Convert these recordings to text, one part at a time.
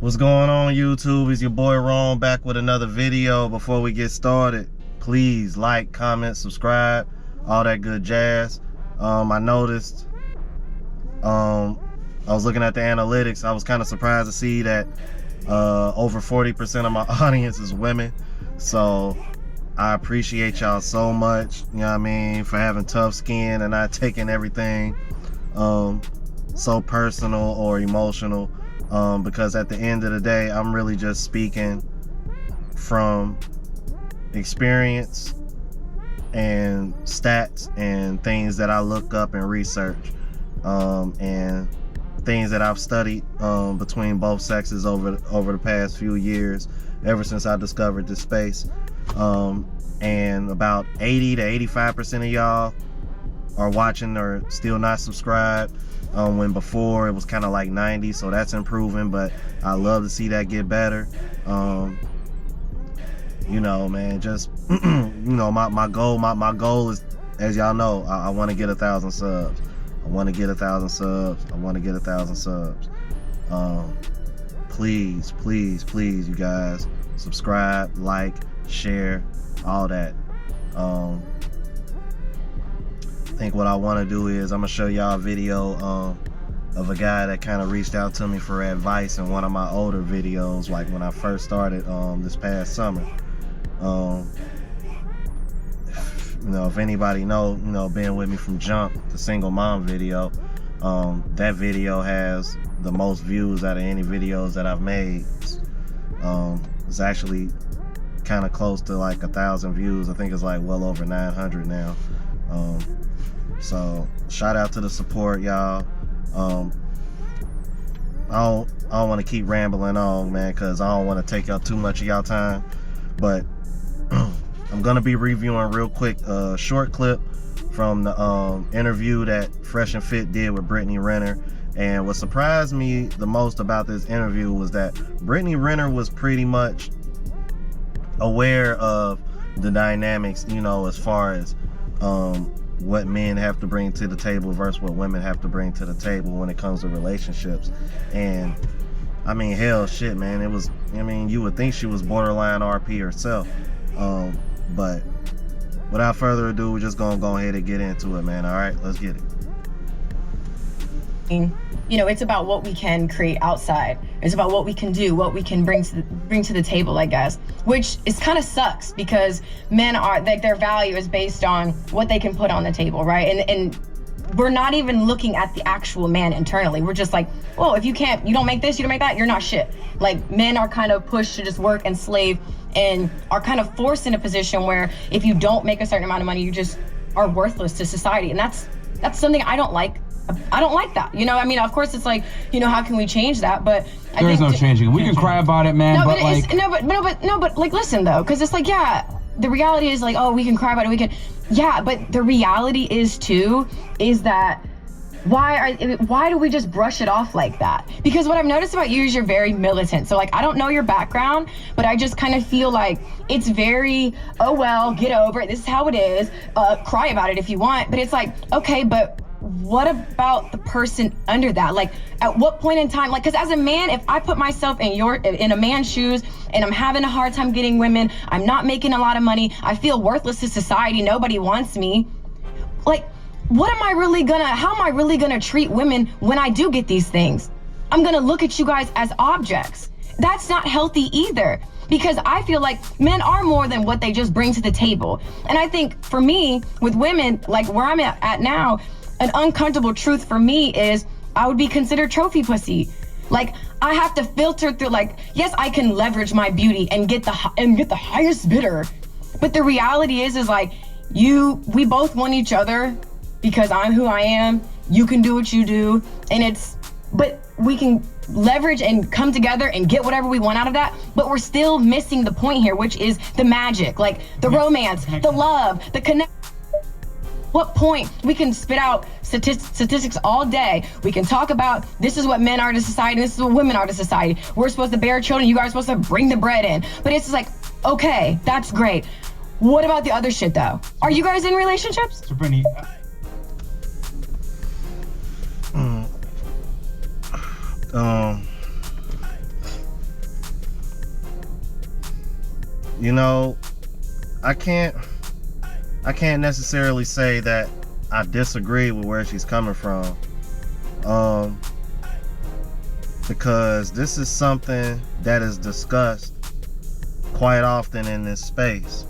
What's going on, YouTube? It's your boy Ron back with another video. Before we get started, please like, comment, subscribe, all that good jazz. I noticed I was looking at the analytics. I was kind of surprised to see that over 40% of my audience is women. So I appreciate y'all so much, you know what I mean, for having tough skin and not taking everything so personal or emotional. Because at the end of the day, I'm really just speaking from experience and stats and things that I look up and research, and things that I've studied between both sexes over the past few years, ever since I discovered this space. And about 80 to 85% of y'all are watching or still not subscribed, when before it was kind of like 90, so that's improving, but I love to see that get better. You know, man, just you know, my goal is, as y'all know, I want to get 1,000 subs. I want to get 1,000 subs. I want to get 1,000 subs. Please, you guys, subscribe, like, share, all that. I think what I want to do is I'm gonna show y'all a video of a guy that kind of reached out to me for advice in one of my older videos, like when I first started this past summer. You know, if anybody know, you know, been with me from jump, the single mom video, that video has the most views out of any videos that I've made. It's actually kind of close to like 1,000 views. I think it's like well over 900 now. So shout out to the support, y'all. I don't want to keep rambling on, man, because I don't want to take up too much of y'all time, but I'm gonna be reviewing real quick a short clip from the interview that Fresh and Fit did with Brittany Renner. And what surprised me the most about this interview was that Brittany Renner was pretty much aware of the dynamics, you know, as far as what men have to bring to the table versus what women have to bring to the table when it comes to relationships. And I mean, hell, shit, man, it was, I mean, you would think she was borderline RP herself. But without further ado, we're just gonna go ahead and get into it, man. All right, let's get it. You know, it's about what we can create outside. It's about what we can do, what we can bring to the table, I guess, which is kind of sucks because men are like, their value is based on what they can put on the table, right? And we're not even looking at the actual man internally. We're just like, oh, if you don't make this, you don't make that, you're not shit. Like, men are kind of pushed to just work and slave and are kind of forced in a position where if you don't make a certain amount of money, you just are worthless to society. And that's something I don't like. I don't like that. You know, I mean, of course, it's like, you know, how can we change that? But there's no changing it. We can cry about it, man. No, but like, but like, listen though, because it's like, yeah, the reality is like, oh, we can cry about it. Yeah, but the reality is that why do we just brush it off like that? Because what I've noticed about you is you're very militant. So like, I don't know your background, but I just kind of feel like it's very, oh well, get over it. This is how it is. Cry about it if you want. But it's like, okay, but what about the person under that? Like, at what point in time, like, because as a man, if I put myself in a man's shoes and I'm having a hard time getting women, I'm not making a lot of money, I feel worthless to society, nobody wants me, like, how am I really gonna treat women when I do get these things? I'm gonna look at you guys as objects. That's not healthy either, because I feel like men are more than what they just bring to the table. And I think for me, with women, like where I'm at now, an uncomfortable truth for me is I would be considered trophy pussy. Like, I have to filter through, like, yes, I can leverage my beauty and get the highest bidder, but the reality is like, we both want each other because I'm who I am, you can do what you do, but we can leverage and come together and get whatever we want out of that, but we're still missing the point here, which is the magic, like the romance, the love, the connect. What point? We can spit out statistics all day. We can talk about this is what men are to society, this is what women are to society. We're supposed to bear children, you guys are supposed to bring the bread in. But it's just like, okay, that's great. What about the other shit though? Are you guys in relationships? So Brittany, you know, I can't necessarily say that I disagree with where she's coming from, because this is something that is discussed quite often in this space.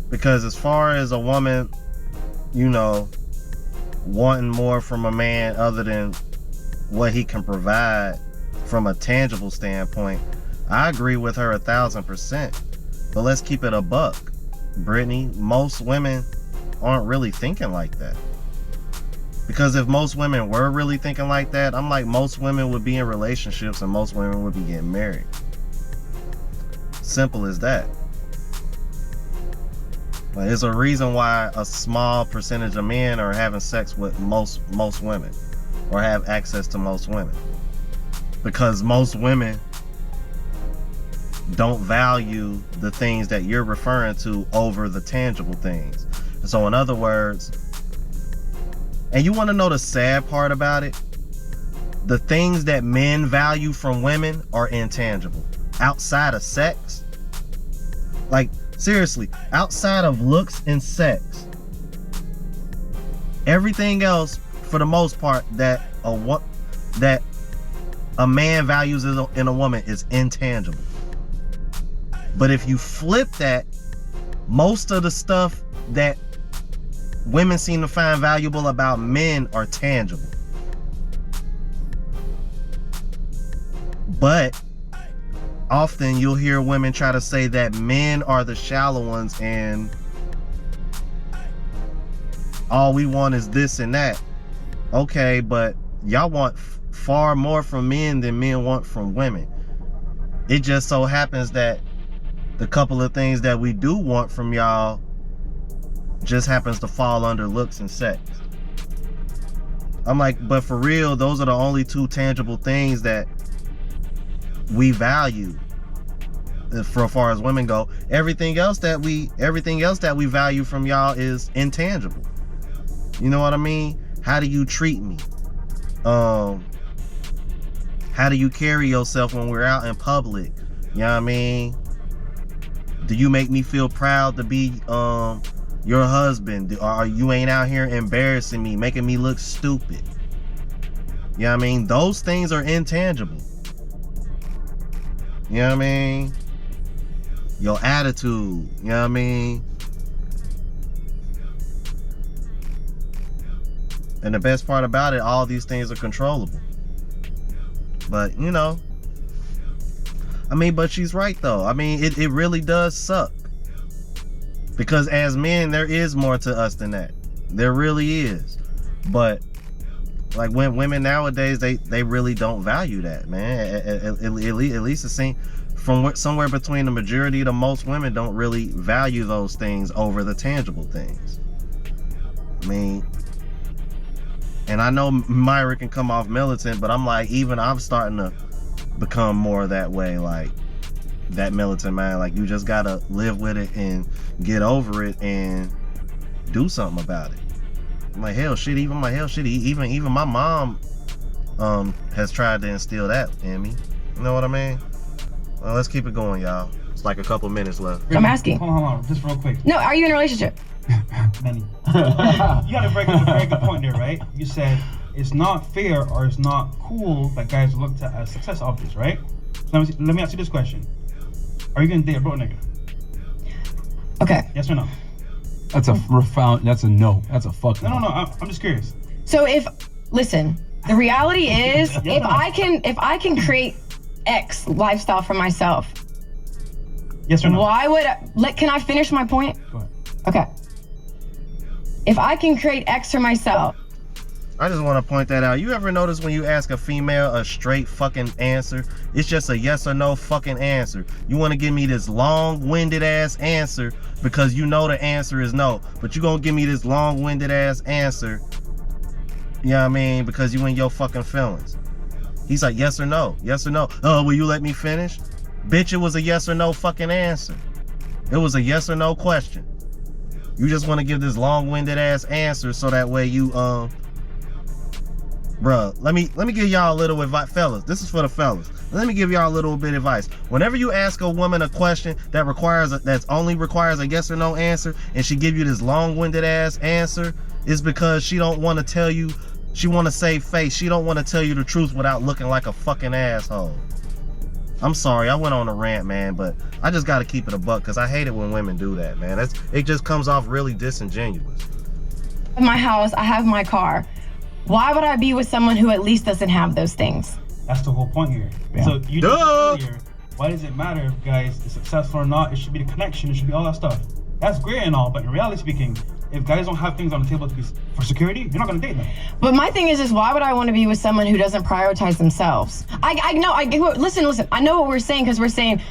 Because as far as a woman, you know, wanting more from a man other than what he can provide from a tangible standpoint, I agree with her 1,000%. But let's keep it a buck, Brittany. Most women aren't really thinking like that. Because if most women were really thinking like that, I'm like, most women would be in relationships and most women would be getting married. Simple as that. Like, there's a reason why a small percentage of men are having sex with most women, or have access to most women. Because most women don't value the things that you're referring to over the tangible things. And so in other words, and you want to know the sad part about it? The things that men value from women are intangible. Outside of sex, like seriously, outside of looks and sex, everything else, for the most part, that a man values in a woman is intangible. But if you flip that, most of the stuff that women seem to find valuable about men are tangible. But often you'll hear women try to say that men are the shallow ones and all we want is this and that. Okay, but y'all want far more from men than men want from women. It just so happens that the couple of things that we do want from y'all just happens to fall under looks and sex. I'm like, but for real, those are the only two tangible things that we value for as far as women go. Everything else that we value from y'all is intangible. You know what I mean? How do you treat me? How do you carry yourself when we're out in public? You know what I mean? Do you make me feel proud to be your husband? Or you ain't out here embarrassing me, making me look stupid? You know what I mean? Those things are intangible. You know what I mean? Your attitude, you know what I mean? And the best part about it, all these things are controllable. But, you know, I mean, but she's right though. I mean, it really does suck. Because as men, there is more to us than that. There really is. But like when women nowadays, they really don't value that, man. At least it seems from somewhere between the majority to most women don't really value those things over the tangible things. I mean, and I know Myra can come off militant, but I'm like, even I'm starting to become more that way, like that militant mind. Like, you just gotta live with it and get over it and do something about it. I'm like, hell shit, even my mom has tried to instill that in me. You know what I mean? Well, let's keep it going, y'all. It's like a couple minutes left. I'm asking. Hold on, just real quick. No, are you in a relationship? Many. You got a very good point there, right? You said it's not fair or it's not cool that guys are looked at as success objects, right? So let me ask you this question. Are you gonna date a broke nigga? Okay. Yes or no? That's a no. That's a fuck no. No, I'm just curious. So listen, the reality is, if I can create X lifestyle for myself, yes or no? Why would can I finish my point? Go ahead. Okay. If I can create X for myself. I just want to point that out. You ever notice when you ask a female a straight fucking answer, it's just a yes or no fucking answer. You want to give me this long-winded ass answer because you know the answer is no, but you gonna give me this long-winded ass answer, you know what I mean, because you in your fucking feelings. He's like, yes or no, yes or no. Oh, will you let me finish? Bitch, it was a yes or no fucking answer. It was a yes or no question. You just want to give this long-winded ass answer so that way you bruh, let me give y'all a little advice. Fellas, this is for the fellas. Let Let me give y'all a little bit of advice. Whenever you ask a woman a question that only requires a yes or no answer, and she give you this long-winded ass answer, it's because she don't want to tell you, she want to save face. She don't want to tell you the truth without looking like a fucking asshole. I'm sorry, I went on a rant, man, but I just got to keep it a buck because I hate it when women do that, man. It just comes off really disingenuous. In my house, I have my car. Why would I be with someone who at least doesn't have those things? That's the whole point here. Yeah. So you did earlier, why does it matter if guys is successful or not? It should be the connection, it should be all that stuff. That's great and all, but in reality speaking, if guys don't have things on the table for security, you're not gonna date them. But my thing is why would I want to be with someone who doesn't prioritize themselves? Listen, I know what we're saying because we're saying,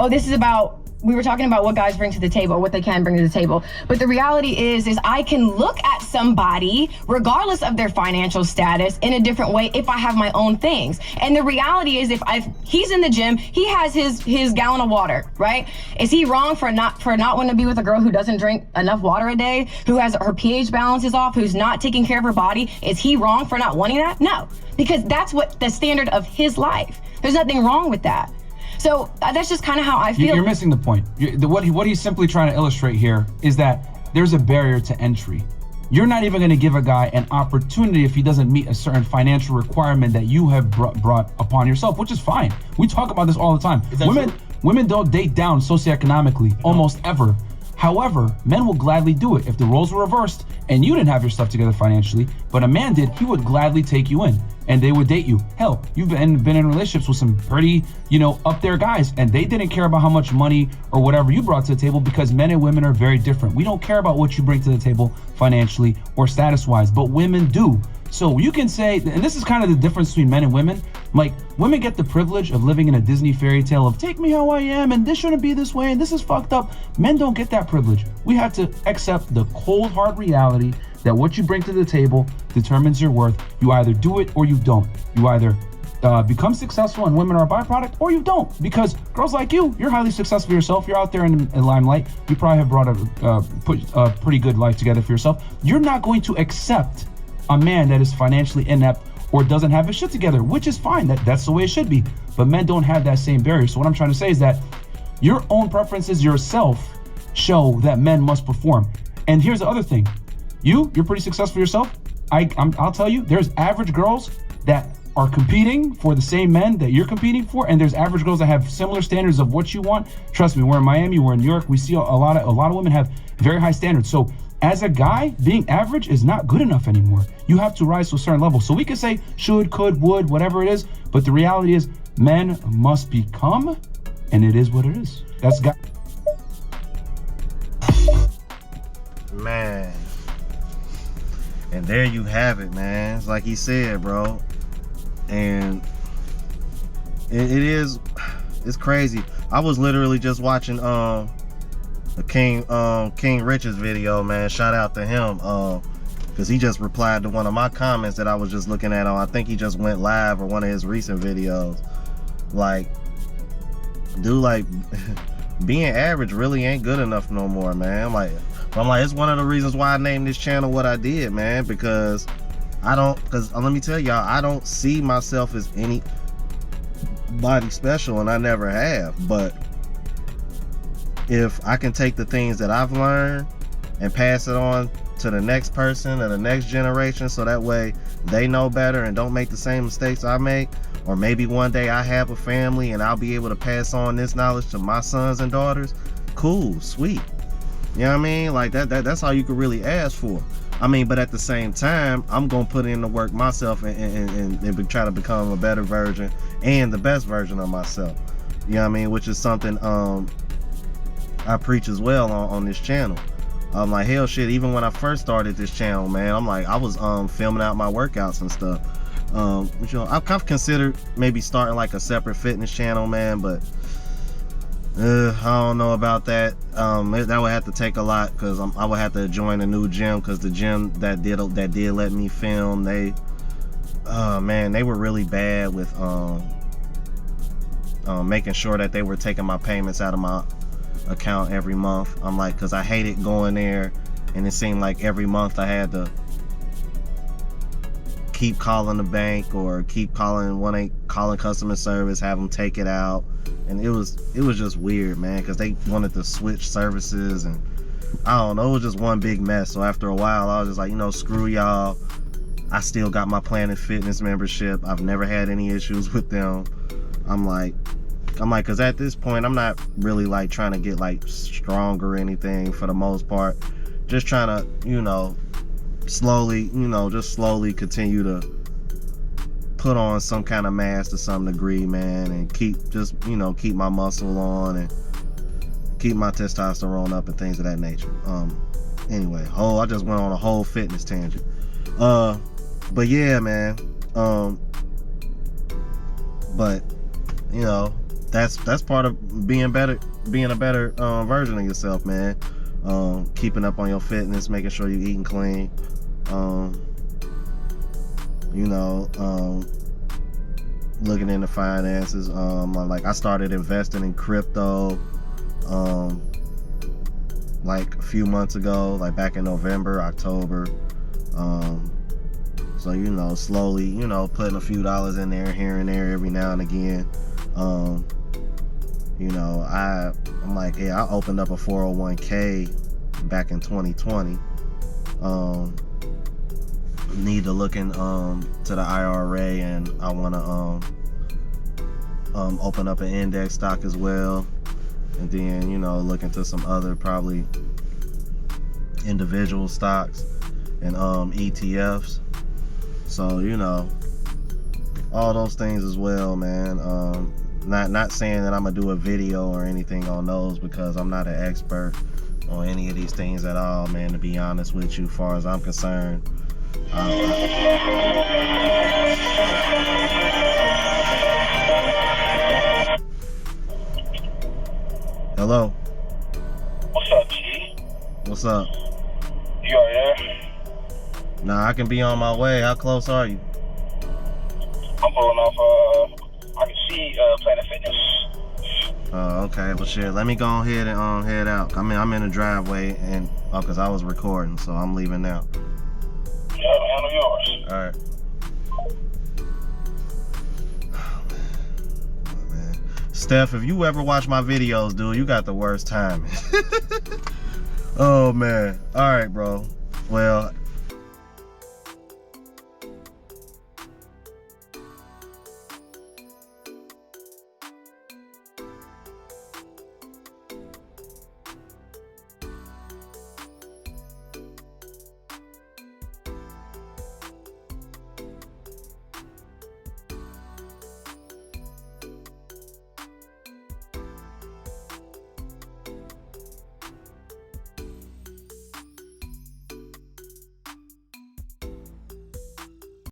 oh, this is about, we were talking about what guys bring to the table, what they can bring to the table. But the reality is I can look at somebody, regardless of their financial status, in a different way if I have my own things. And the reality is if he's in the gym, he has his gallon of water, right? Is he wrong for not wanting to be with a girl who doesn't drink enough water a day, who has her pH balance is off, who's not taking care of her body? Is he wrong for not wanting that? No, because that's what the standard of his life. There's nothing wrong with that. So that's just kind of how I feel. You're missing the point. What he's simply trying to illustrate here is that there's a barrier to entry. You're not even going to give a guy an opportunity if he doesn't meet a certain financial requirement that you have brought upon yourself, which is fine. We talk about this all the time. Women don't date down socioeconomically almost ever. However, men will gladly do it. If the roles were reversed and you didn't have your stuff together financially, but a man did, he would gladly take you in and they would date you. Hell, you've been in relationships with some pretty, up there guys, and they didn't care about how much money or whatever you brought to the table because men and women are very different. We don't care about what you bring to the table financially or status-wise, but women do. So you can say, and this is kind of the difference between men and women, like women get the privilege of living in a Disney fairy tale of take me how I am and this shouldn't be this way and this is fucked up. Men don't get that privilege. We have to accept the cold hard reality that what you bring to the table determines your worth. You either do it or you don't. You either become successful and women are a byproduct, or you don't, because girls like you're highly successful yourself. You're out there in the limelight. You probably have brought a pretty good life together for yourself. You're not going to accept a man that is financially inept or doesn't have his shit together, which is fine. That's the way it should be. But men don't have that same barrier. So what I'm trying to say is that your own preferences yourself show that men must perform. And here's the other thing. You're pretty successful yourself. I'll tell you, there's average girls that are competing for the same men that you're competing for, and there's average girls that have similar standards of what you want. Trust me, we're in Miami, we're in New York. We see a lot of women have very high standards. So as a guy, being average is not good enough anymore. You have to rise to a certain level. So we could say should, could, would, whatever it is, but the reality is men must become, and it is what it is. That's guy. Man. And there you have it, man. It's like he said, bro. And it's crazy. I was literally just watching King Rich's video, man. Shout out to him, because he just replied to one of my comments that I was just looking at on, I think he just went live or one of his recent videos. Like, dude, like being average really ain't good enough no more, man. I'm like it's one of the reasons why I named this channel what I did, man, because let me tell y'all, I don't see myself as anybody special, and I never have. But if I can take the things that I've learned and pass it on to the next person or the next generation, so that way they know better and don't make the same mistakes I make, or maybe one day I have a family and I'll be able to pass on this knowledge to my sons and daughters, cool, sweet. You know what I mean? Like that's all you could really ask for. I mean, but at the same time, I'm gonna put in the work myself and try to become a better version and the best version of myself. You know what I mean? Which is something I preach as well on this channel. I'm like, hell shit, even when I first started this channel, man, I'm like, I was filming out my workouts and stuff. But, I've considered maybe starting like a separate fitness channel, man, but I don't know about that. That would have to take a lot, because I would have to join a new gym, because the gym that did let me film, they were really bad with making sure that they were taking my payments out of my account every month. I'm like, because I hated going there and it seemed like every month I had to keep calling the bank or keep calling customer service, have them take it out. And it was just weird, man, because they wanted to switch services, and I don't know, it was just one big mess. So after a while, I was just like, you know, screw y'all. I still got my Planet Fitness membership. I've never had any issues with them. I'm like, because at this point, I'm not really like trying to get like strong or anything for the most part. Just trying to, you know, slowly continue to put on some kind of mass to some degree, man, and keep my muscle on and keep my testosterone up and things of that nature. Anyway, I just went on a whole fitness tangent. But yeah, man. But you know, that's part of being a better version of yourself, man. Keeping up on your fitness, making sure you're eating clean. You know, looking into finances. Like I started investing in crypto like a few months ago, like back in November, October. So, you know, slowly, you know, putting a few dollars in there here and there every now and again. You know, I'm like, yeah, I opened up a 401k back in 2020. Need to look in to the IRA, and I want to open up an index stock as well, and then, you know, look into some other probably individual stocks and ETFs. So, you know, all those things as well, man. Not saying that I'm gonna do a video or anything on those, because I'm not an expert on any of these things at all, man, to be honest with you, as far as I'm concerned. Hello. What's up, G? What's up? You are there? Nah, I can be on my way. How close are you? I'm pulling off, I can see Planet Fitness. Oh, okay. Well, shit. Let me go ahead and head out. I'm in the driveway, and because I was recording, so I'm leaving now. Yeah, handle yours. All right. Oh, man. Steph, if you ever watch my videos, dude, you got the worst timing. Oh man. All right, bro. Well,